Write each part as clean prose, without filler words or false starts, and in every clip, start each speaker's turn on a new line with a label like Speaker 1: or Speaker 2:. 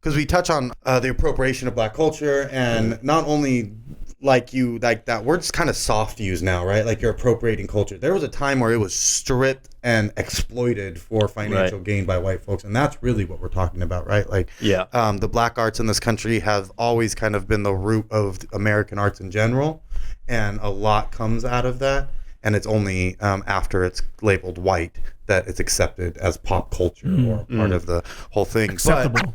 Speaker 1: because we touch on the appropriation of Black culture, and not only like that word's kind of soft to use now, right? Like you're appropriating culture. There was a time where it was stripped and exploited for financial gain by white folks, and that's really what we're talking about, right? Like, the Black arts in this country have always kind of been the root of American arts in general, and a lot comes out of that. And it's only after it's labeled white that it's accepted as pop culture or part of the whole thing.
Speaker 2: Acceptable.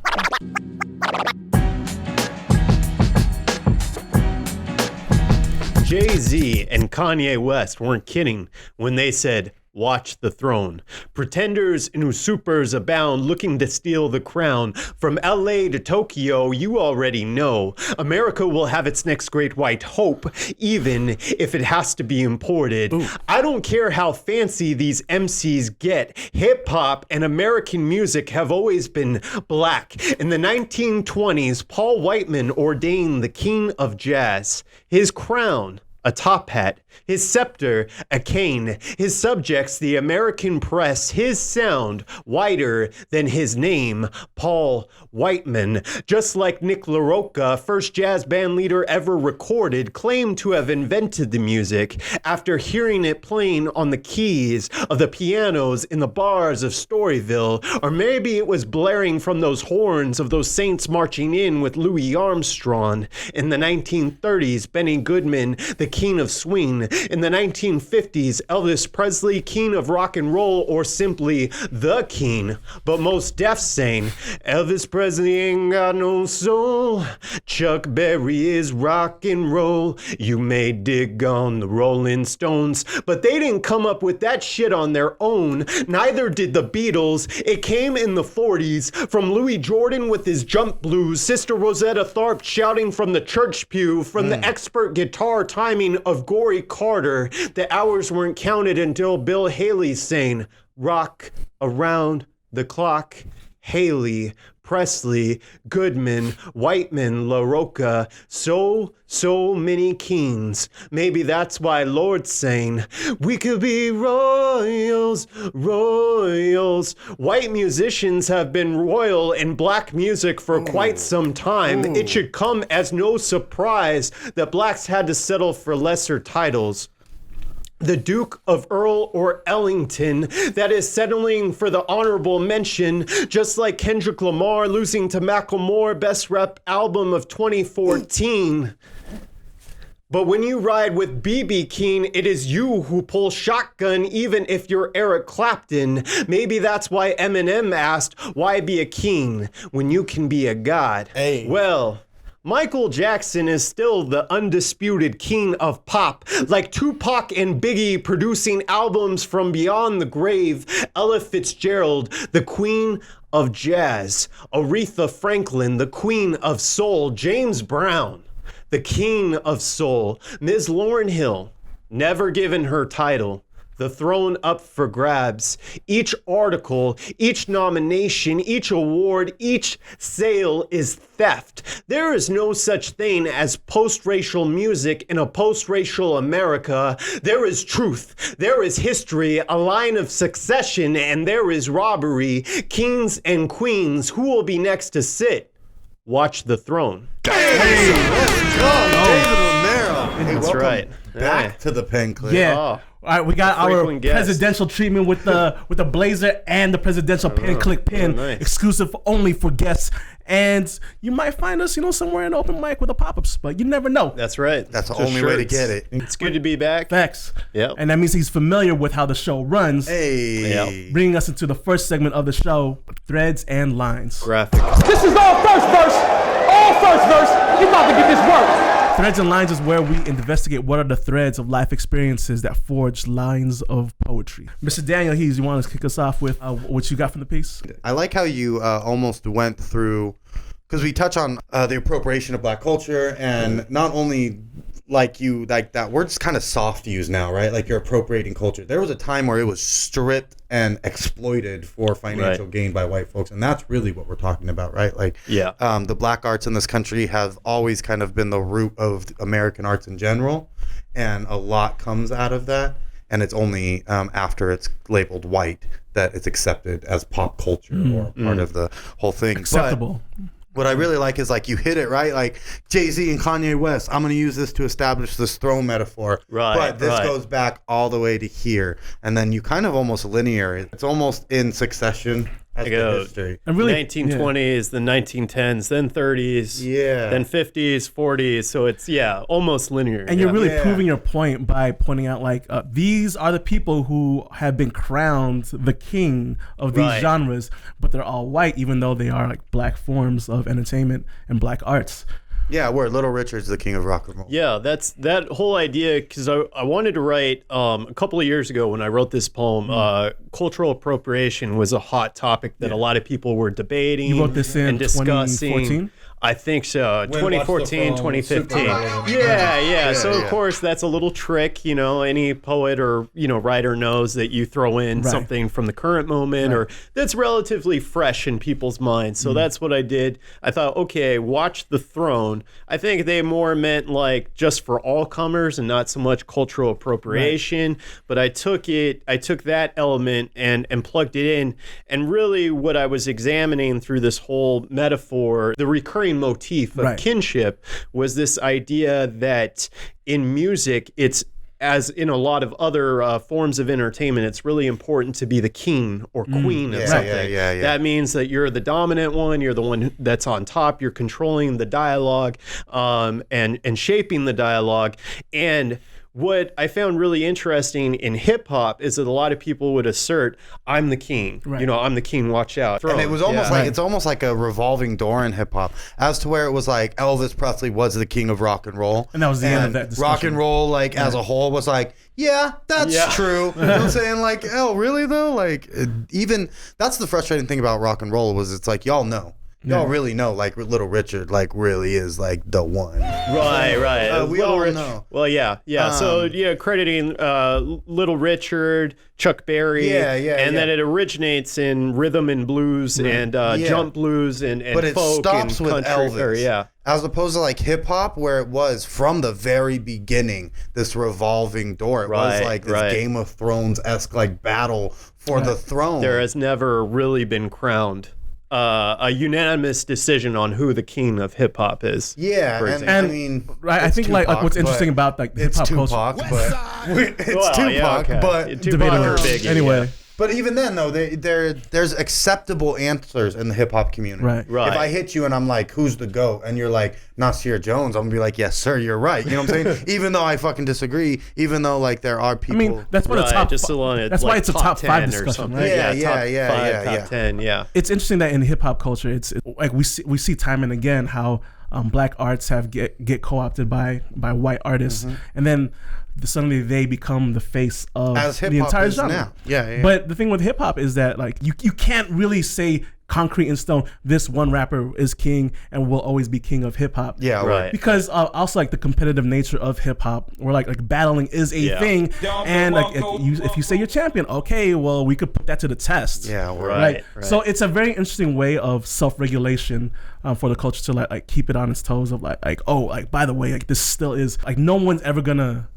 Speaker 3: Jay-Z and Kanye West weren't kidding when they said, "Watch the throne." Pretenders and usurpers abound looking to steal the crown. From LA to Tokyo, you already know. America will have its next great white hope, even if it has to be imported. Ooh. I don't care how fancy these MCs get. Hip-hop and American music have always been black. In the 1920s, Paul Whiteman ordained the king of jazz. His crown, a top hat, his scepter, a cane, his subjects, the American press, his sound, whiter than his name, Paul Whiteman. Just like Nick LaRocca, first jazz band leader ever recorded, claimed to have invented the music after hearing it playing on the keys of the pianos in the bars of Storyville, or maybe it was blaring from those horns of those saints marching in with Louis Armstrong. In the 1930s, Benny Goodman, the king of swing. In the 1950s, Elvis Presley, king of rock and roll, or simply the king. But most deaf saying, Elvis Presley ain't got no soul. Chuck Berry is rock and roll. You may dig on the Rolling Stones. But they didn't come up with that shit on their own. Neither did the Beatles. It came in the 40s from Louis Jordan with his jump blues, Sister Rosetta Tharpe shouting from the church pew, from the expert guitar timing of Gory Carter. The hours weren't counted until Bill Haley saying, "Rock around the clock." Haley, Presley, Goodman, Whiteman, LaRocca, so many kings. Maybe that's why Lord's saying, we could be royals, royals. White musicians have been royal in black music for quite some time. It should come as no surprise that blacks had to settle for lesser titles. The Duke of Earl or Ellington, that is settling for the honorable mention, just like Kendrick Lamar losing to Macklemore, best rap album of 2014. But when you ride with B.B. King, it is you who pull shotgun, even if you're Eric Clapton. Maybe that's why Eminem asked, why be a king when you can be a god? Hey. Well, Michael Jackson is still the undisputed king of pop, like Tupac and Biggie producing albums from beyond the grave, Ella Fitzgerald, the queen of jazz, Aretha Franklin, the queen of soul, James Brown, the king of soul, Ms. Lauryn Hill, never given her title, the throne up for grabs. Each article, each nomination, each award, each sale is theft. There is no such thing as post-racial music in a post-racial America. There is truth, there is history, a line of succession, and there is robbery. Kings and queens, who will be next to sit? Watch the throne.
Speaker 1: Hey, let's go, David Romero. Hey,
Speaker 3: That's
Speaker 1: welcome
Speaker 3: right.
Speaker 1: back to the Pen Clique.
Speaker 2: Yeah.
Speaker 3: Oh.
Speaker 2: All right, we got our presidential treatment with the blazer and the presidential Pen Clique pin,
Speaker 3: nice.
Speaker 2: Exclusive only for guests. And you might find us, somewhere in open mic with the pop-ups, but you never know.
Speaker 3: That's right.
Speaker 1: That's the only way to get it.
Speaker 3: It's good to be back.
Speaker 2: Facts.
Speaker 3: Yep.
Speaker 2: And that means he's familiar with how the show runs.
Speaker 1: Hey.
Speaker 3: Yep.
Speaker 2: Bringing us into the first segment of the show, Threads and Lines.
Speaker 3: Graphic.
Speaker 4: This is all first verse. All first verse. You about to get this work.
Speaker 2: Threads and Lines is where we investigate what are the threads of life experiences that forge lines of poetry. Mr. Daniel Hees, you want to kick us off with what you got from the piece?
Speaker 1: I like how you almost went through, because we touch on the appropriation of Black culture, and not only that word's kind of soft to use now, right? Like you're appropriating culture. There was a time where it was stripped and exploited for financial gain by white folks, and that's really what we're talking about, right? Like, the Black arts in this country have always kind of been the root of American arts in general, and a lot comes out of that, and it's only after it's labeled white that it's accepted as pop culture or part of the whole thing.
Speaker 2: Acceptable.
Speaker 1: what I really like is like you hit it right, like Jay-Z and Kanye West. I'm going to use this to establish this throne metaphor,
Speaker 3: Right,
Speaker 1: but this
Speaker 3: right.
Speaker 1: goes back all the way to here, and then you kind of almost linear. It's almost in succession as
Speaker 3: I
Speaker 1: the
Speaker 3: go,
Speaker 1: history.
Speaker 2: And really,
Speaker 3: 1920s, the 1910s, then 30s,
Speaker 1: Yeah.
Speaker 3: then 50s, 40s. So it's almost linear.
Speaker 2: And you're really
Speaker 1: Yeah.
Speaker 2: proving your point by pointing out like these are the people who have been crowned the king of these
Speaker 3: Right.
Speaker 2: genres, but they're all white, even though they are like black forms of entertainment and black arts.
Speaker 1: Yeah, where Little Richard's the king of rock and roll.
Speaker 3: Yeah, that's that whole idea, because I wanted to write a couple of years ago when I wrote this poem, cultural appropriation was a hot topic that a lot of people were debating
Speaker 2: You wrote this in
Speaker 3: and discussing.
Speaker 2: 2014?
Speaker 3: I think so.
Speaker 1: When
Speaker 3: 2014,
Speaker 1: Watch the Throne,
Speaker 3: 2015.
Speaker 1: Super
Speaker 3: Yeah. So, of
Speaker 1: yeah.
Speaker 3: course, that's a little trick. Any poet or, writer knows that you throw in
Speaker 2: Right.
Speaker 3: something from the current moment or that's relatively fresh in people's minds. So that's what I did. I thought, okay, Watch the Throne. I think they more meant like just for all comers and not so much cultural appropriation. But I took that element and plugged it in. And really what I was examining through this whole metaphor, the recurring motif of
Speaker 2: Right.
Speaker 3: kinship, was this idea that in music, it's, as in a lot of other forms of entertainment, it's really important to be the king or queen of
Speaker 1: Yeah,
Speaker 3: something.
Speaker 1: yeah.
Speaker 3: That means that you're the dominant one, you're the one that's on top, you're controlling the dialogue and shaping the dialogue. And what I found really interesting in hip hop is that a lot of people would assert, I'm the king.
Speaker 2: Right.
Speaker 3: I'm the king, watch out.
Speaker 1: And it was almost
Speaker 3: Yeah.
Speaker 1: like it's almost like a revolving door in hip hop, as to where it was like Elvis Presley was the king of rock and roll,
Speaker 2: And that was the end of that discussion.
Speaker 1: Rock and roll, like as a whole, was like, yeah, that's
Speaker 3: Yeah.
Speaker 1: true. You know what I'm saying? Like, oh, really though? Like, even that's the frustrating thing about rock and roll was it's like y'all know. Y'all really know, like Little Richard, like really is like the one.
Speaker 3: Right.
Speaker 1: We
Speaker 3: Little
Speaker 1: all
Speaker 3: Rich.
Speaker 1: know.
Speaker 3: Well, yeah. So crediting Little Richard, Chuck Berry, and then it originates in rhythm and blues and jump blues and
Speaker 1: But it
Speaker 3: folk
Speaker 1: stops
Speaker 3: and
Speaker 1: with
Speaker 3: country.
Speaker 1: Elvis. As opposed to like hip hop, where it was from the very beginning, this revolving door. It was
Speaker 3: Right,
Speaker 1: like this
Speaker 3: right.
Speaker 1: Game of Thrones-esque like battle for the throne.
Speaker 3: There has never really been crowned a unanimous decision on who the king of hip hop is.
Speaker 1: Yeah,
Speaker 3: for
Speaker 1: and
Speaker 3: example.
Speaker 1: I
Speaker 2: And
Speaker 1: mean,
Speaker 2: right, I
Speaker 1: it's
Speaker 2: think like
Speaker 1: Tupac,
Speaker 2: what's interesting
Speaker 1: but
Speaker 2: about like the hip
Speaker 1: it's
Speaker 2: hop
Speaker 1: Tupac,
Speaker 2: culture.
Speaker 1: but it's
Speaker 3: Well,
Speaker 1: Tupac,
Speaker 3: yeah, okay.
Speaker 1: but
Speaker 3: Tupac or Biggie.
Speaker 2: Anyway.
Speaker 3: yeah.
Speaker 1: But even then, though, there's acceptable answers in the hip hop community.
Speaker 2: Right.
Speaker 3: Right.
Speaker 1: If I hit you and I'm like, "Who's the GOAT?" and you're like, "Nasir Jones," I'm gonna be like, "Yes, sir, you're right." You know what I'm saying? Even though I fucking disagree. Even though like there are
Speaker 2: I
Speaker 1: people.
Speaker 2: mean, that's what a
Speaker 3: Right,
Speaker 2: top.
Speaker 3: just along it,
Speaker 2: That's why
Speaker 3: like
Speaker 2: it's a top
Speaker 3: 10
Speaker 2: five
Speaker 3: or
Speaker 2: discussion,
Speaker 3: something.
Speaker 2: right?
Speaker 1: Yeah,
Speaker 3: top
Speaker 1: yeah,
Speaker 3: 5,
Speaker 1: yeah,
Speaker 3: top
Speaker 1: yeah.
Speaker 3: 10, yeah.
Speaker 2: It's interesting that in hip hop culture, it's like we see time and again how black arts have get co-opted by white artists, and then suddenly they become the face of
Speaker 1: As
Speaker 2: the
Speaker 1: hip-hop
Speaker 2: entire
Speaker 1: is
Speaker 2: genre.
Speaker 1: now. Yeah.
Speaker 2: But the thing with hip hop is that like you can't really say concrete in stone, this one rapper is king and will always be king of hip hop.
Speaker 1: Yeah,
Speaker 3: Right.
Speaker 2: Because also like the competitive nature of hip hop, where like battling is a
Speaker 3: Yeah.
Speaker 2: thing, and like if you say you're champion, okay, well we could put that to the test.
Speaker 1: Yeah,
Speaker 3: Right.
Speaker 2: So it's a very interesting way of self-regulation for the culture to like keep it on its toes of like oh like by the way like this still is like no one's ever gonna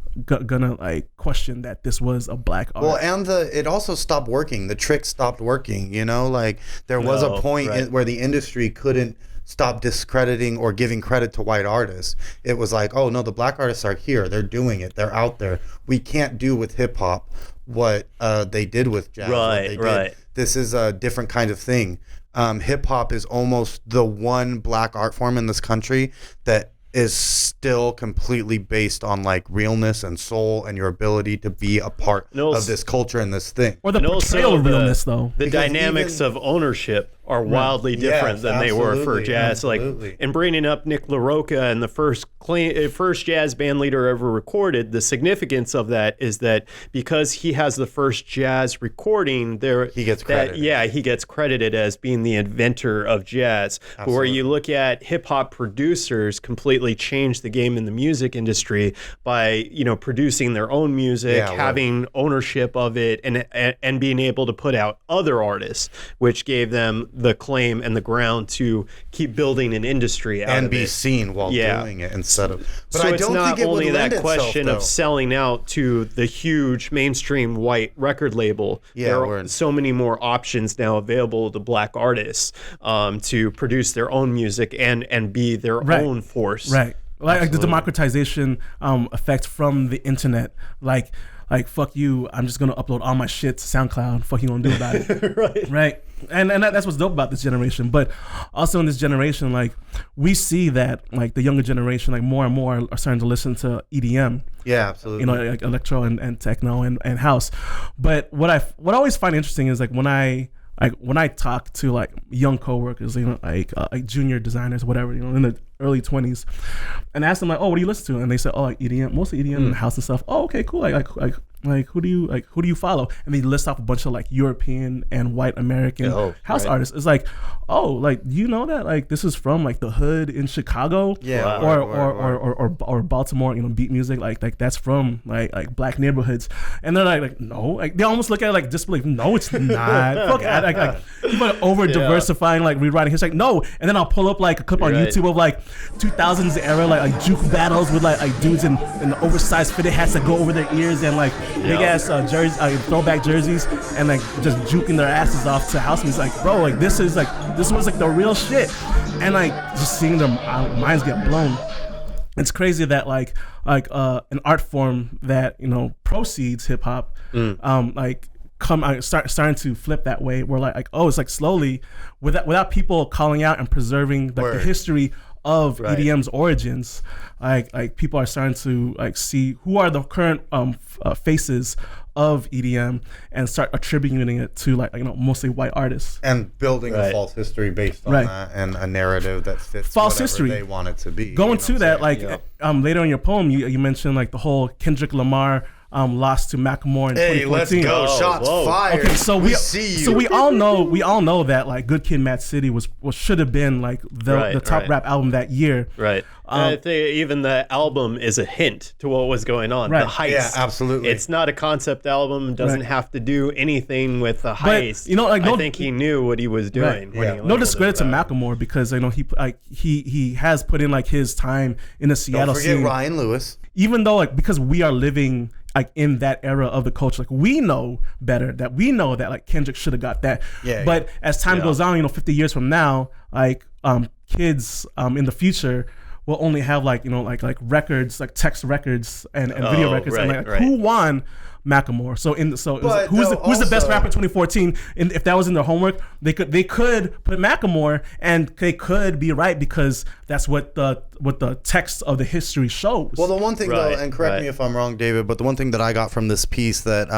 Speaker 2: like question that this was a black art.
Speaker 1: Well, and it also stopped working. The trick stopped working. You know, like there was a point
Speaker 3: right.
Speaker 1: where the industry couldn't stop discrediting or giving credit to white artists. It was like, oh no, the black artists are here. They're doing it. They're out there. We can't do with hip hop what they did with jazz. what they did.
Speaker 3: Right.
Speaker 1: This is a different kind of thing. Hip hop is almost the one black art form in this country that is still completely based on like realness and soul and your ability to be a part of this culture and this thing.
Speaker 2: or the
Speaker 3: And also
Speaker 2: portrayal of realness though.
Speaker 3: The
Speaker 1: Because
Speaker 3: dynamics
Speaker 1: even-
Speaker 3: of ownership are wildly different
Speaker 1: Yes,
Speaker 3: than they were for
Speaker 1: absolutely,
Speaker 3: jazz.
Speaker 1: absolutely.
Speaker 3: Like, and bringing up Nick LaRocca and the first jazz band leader ever recorded, the significance of that is that because he has the first jazz recording,
Speaker 1: He gets credited.
Speaker 3: he gets credited as being the inventor of jazz. But where you look at hip hop producers completely change the game in the music industry by, producing their own music,
Speaker 1: Yeah, well-
Speaker 3: having ownership of it, and being able to put out other artists, which gave them the claim and the ground to keep building an industry out
Speaker 1: and
Speaker 3: of
Speaker 1: be
Speaker 3: it.
Speaker 1: seen while doing it instead of. But
Speaker 3: So
Speaker 1: I
Speaker 3: it's
Speaker 1: don't
Speaker 3: not
Speaker 1: think it
Speaker 3: only
Speaker 1: would lend
Speaker 3: that question
Speaker 1: itself,
Speaker 3: of selling out to the huge mainstream white record label.
Speaker 1: Yeah,
Speaker 3: there are
Speaker 1: word.
Speaker 3: so many more options now available to black artists to produce their own music and be their own force.
Speaker 2: Right. Like the democratization effect from the internet. Like fuck you, I'm just gonna upload all my shit to SoundCloud. Fuck you gonna do about it. Right. And that's what's dope about this generation. But also in this generation, like we see that like the younger generation, like more and more are starting to listen to EDM.
Speaker 1: Yeah, absolutely.
Speaker 2: You know, like electro and techno and house. But what I always find interesting is like when I talk to like young coworkers, you know, like junior designers, whatever, you know, in the early 20s, and ask them like, oh, what do you listen to? And they say, oh, like EDM, mostly EDM and house and stuff. Oh, okay, cool. Like who do you follow? And they list off a bunch of like European and white American house artists. It's like, oh, like you know that like this is from like the hood in Chicago, or Baltimore, you know, beat music like that's from like black neighborhoods. And they're like no, like they almost look at it like disbelief. No, it's not. Fuck, like people are over diversifying, like rewriting history. Like no, and then I'll pull up like a clip on YouTube of like 2000s era like juke battles with like dudes in oversized fitted hats that go over their ears and like big ass throwback jerseys and like just juking their asses off to house music. Like bro, like this was like the real shit, and like just seeing their minds get blown. It's crazy that like an art form that, you know, proceeds hip hop, starting to flip that way. Where like oh, it's like slowly without people calling out and preserving like the history of EDM's origins, like people are starting to like see who are the current faces of EDM and start attributing it to like, you know, mostly white artists
Speaker 1: and building a false history based on that and a narrative that fits
Speaker 2: false
Speaker 1: whatever
Speaker 2: history
Speaker 1: they want it to be.
Speaker 2: Going to that, like later in your poem, you mentioned like the whole Kendrick Lamar lost to Macklemore in 2014.
Speaker 1: Hey, let's go! Shots fired.
Speaker 2: Okay, so
Speaker 1: we see you.
Speaker 2: So we all know that like Good Kid, Mad City was should have been like the top rap album that year.
Speaker 3: Right. I think even the album is a hint to what was going on.
Speaker 2: Right.
Speaker 3: The heist.
Speaker 1: Yeah, absolutely.
Speaker 3: It's not a concept album. Doesn't have to do anything with the heist.
Speaker 2: But, you know, like
Speaker 3: I think he knew what he was doing.
Speaker 2: No discredit to Macklemore because, you know, he has put in like his time in the Seattle
Speaker 1: scene. Don't forget
Speaker 2: scene.
Speaker 1: Ryan Lewis.
Speaker 2: Even though like because we are living like in that era of the culture, like we know better, that we know that like Kendrick should have got that. But as time goes on, you know, 50 years from now, like kids in the future will only have like, you know, like records, like text records and video records. And like, who won Macklemore? Who's the best rapper in 2014? And if that was in their homework, they could put Macklemore, and they could be right because that's what the text of the history shows.
Speaker 1: Well, the one thing though, and correct me if I'm wrong, David, but the one thing that I got from this piece that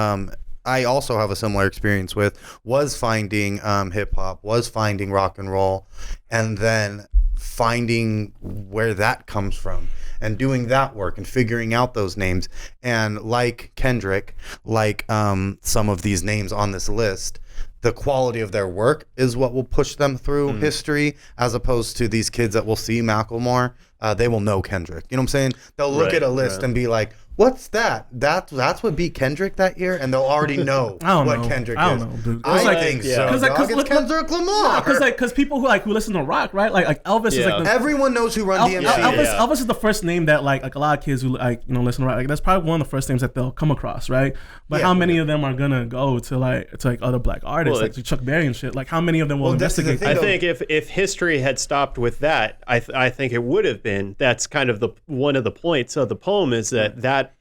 Speaker 1: I also have a similar experience with was finding hip hop, was finding rock and roll, and then finding where that comes from and doing that work and figuring out those names. And like Kendrick, like some of these names on this list, the quality of their work is what will push them through history, as opposed to these kids that will see Macklemore. They will know Kendrick. You know what I'm saying? They'll look at a list and be like, what's that? That's what beat Kendrick that year, and they'll already know Kendrick is.
Speaker 2: I don't know, dude.
Speaker 1: I think so. It's Kendrick Lamar.
Speaker 2: Because people who listen to rock, right? Like Elvis is like
Speaker 1: everyone knows who Run DMC.
Speaker 2: Elvis is the first name that like a lot of kids who listen to rock. Like that's probably one of the first names that they'll come across, right? But how many of them are gonna go to like other black artists like to Chuck Berry and shit? Like how many of them will investigate?
Speaker 3: I think if history had stopped with that, I think it would have been. That's kind of one of the points of the poem is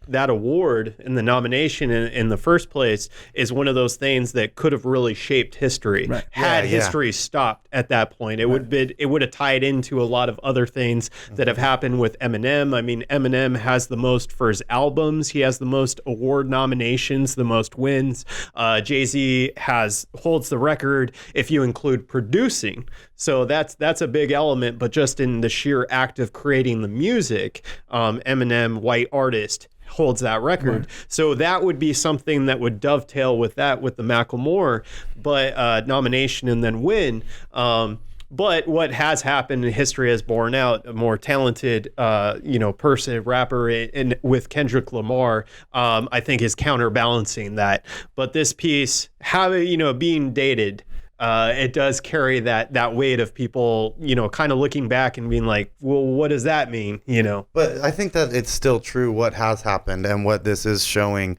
Speaker 3: that award and the nomination in the first place is one of those things that could have really shaped history.
Speaker 2: Right.
Speaker 3: Had history stopped at that point, it would have tied into a lot of other things that have happened with Eminem. I mean, Eminem has the most for his albums. He has the most award nominations, the most wins. Jay-Z holds the record if you include producing. So that's a big element, but just in the sheer act of creating the music, Eminem, white artist, holds that record. Right. So that would be something that would dovetail with that, with the Macklemore nomination and then win. But what has happened in history has borne out a more talented, person, rapper with Kendrick Lamar, I think is counterbalancing that. But this piece, being dated, it does carry that weight of people, kind of looking back and being like, well, what does that mean?
Speaker 1: But I think that it's still true what has happened and what this is showing.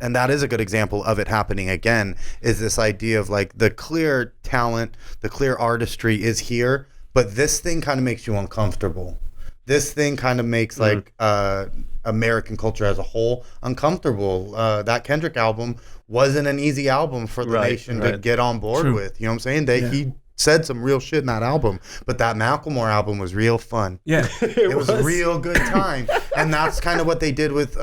Speaker 1: And that is a good example of it happening again, is this idea of like the clear talent, the clear artistry is here, but this thing kind of makes you uncomfortable. This thing kind of makes like American culture as a whole uncomfortable. That Kendrick album wasn't an easy album for the nation to get on board with. You know what I'm saying? He said some real shit in that album, but that Macklemore album was real fun.
Speaker 2: Yeah.
Speaker 1: It was a real good time. And that's kind of what they did with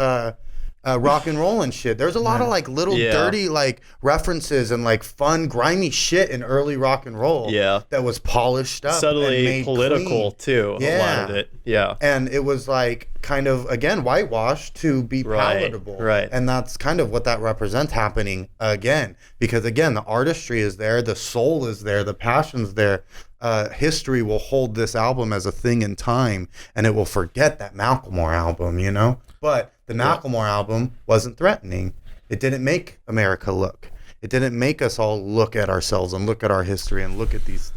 Speaker 1: rock and roll and shit. There's a lot of like little dirty like references and like fun grimy shit in early rock and roll that was polished up,
Speaker 3: subtly
Speaker 1: and made
Speaker 3: political
Speaker 1: clean.
Speaker 3: too. A lot of it,
Speaker 1: and it was like kind of again whitewashed to be palatable,
Speaker 3: right?
Speaker 1: And that's kind of what that represents happening again, because again the artistry is there, the soul is there, the passion's there. History will hold this album as a thing in time, and it will forget that Macklemore album, But the Macklemore album wasn't threatening. It didn't make America look. It didn't make us all look at ourselves and look at our history and look at these things.